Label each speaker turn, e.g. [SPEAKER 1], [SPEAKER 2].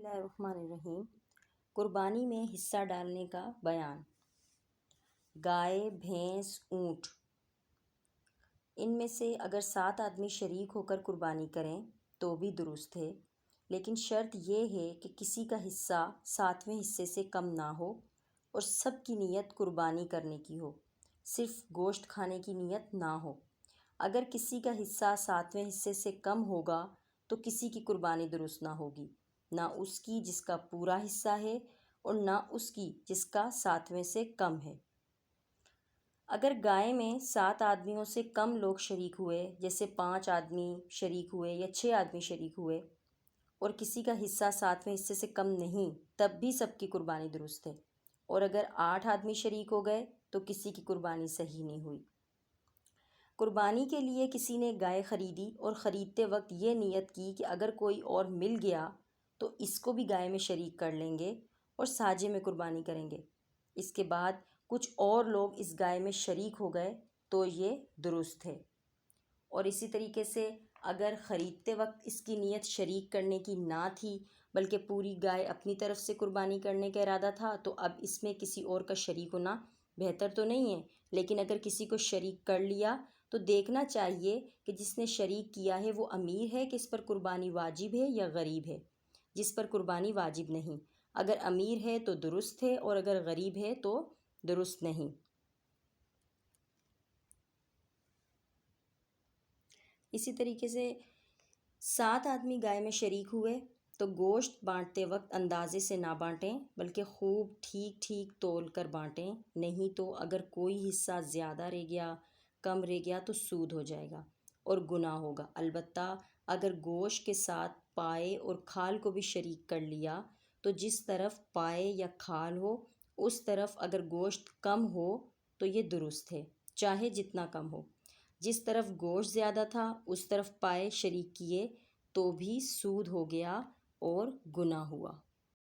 [SPEAKER 1] اللہ الرحمن الرحیم۔ قربانی میں حصہ ڈالنے کا بیان۔ گائے، بھینس، اونٹ، ان میں سے اگر 7 آدمی شریک ہو کر قربانی کریں تو بھی درست ہے، لیکن شرط یہ ہے کہ کسی کا حصہ 7ویں حصے سے کم نہ ہو اور سب کی نیت قربانی کرنے کی ہو، صرف گوشت کھانے کی نیت نہ ہو۔ اگر کسی کا حصہ 7ویں حصے سے کم ہوگا تو کسی کی قربانی درست نہ ہوگی، نہ اس کی جس کا پورا حصہ ہے اور نہ اس کی جس کا 7ویں سے کم ہے۔ اگر گائے میں 7 آدمیوں سے کم لوگ شریک ہوئے، جیسے 5 آدمی شریک ہوئے یا 6 آدمی شریک ہوئے، اور کسی کا حصہ 7ویں حصے سے کم نہیں، تب بھی سب کی قربانی درست ہے، اور اگر 8 آدمی شریک ہو گئے تو کسی کی قربانی صحیح نہیں ہوئی۔ قربانی کے لیے کسی نے گائے خریدی اور خریدتے وقت یہ نیت کی کہ اگر کوئی اور مل گیا تو اس کو بھی گائے میں شریک کر لیں گے اور ساجے میں قربانی کریں گے۔ اس کے بعد کچھ اور لوگ اس گائے میں شریک ہو گئے تو یہ درست ہے۔ اور اسی طریقے سے اگر خریدتے وقت اس کی نیت شریک کرنے کی نہ تھی، بلکہ پوری گائے اپنی طرف سے قربانی کرنے کا ارادہ تھا، تو اب اس میں کسی اور کا شریک ہونا بہتر تو نہیں ہے، لیکن اگر کسی کو شریک کر لیا تو دیکھنا چاہیے کہ جس نے شریک کیا ہے وہ امیر ہے کہ اس پر قربانی واجب ہے یا غریب ہے۔ جس پر قربانی واجب نہیں، اگر امیر ہے تو درست ہے اور اگر غریب ہے تو درست نہیں۔ اسی طریقے سے 7 آدمی گائے میں شریک ہوئے تو گوشت بانٹتے وقت اندازے سے نہ بانٹیں، بلکہ خوب ٹھیک ٹھیک تول کر بانٹیں، نہیں تو اگر کوئی حصہ زیادہ رہ گیا، کم رہ گیا تو سود ہو جائے گا اور گناہ ہوگا۔ البتہ اگر گوشت کے ساتھ پائے اور کھال کو بھی شریک کر لیا تو جس طرف پائے یا کھال ہو اس طرف اگر گوشت کم ہو تو یہ درست ہے، چاہے جتنا کم ہو۔ جس طرف گوشت زیادہ تھا اس طرف پائے شریک کیے تو بھی سود ہو گیا اور گناہ ہوا۔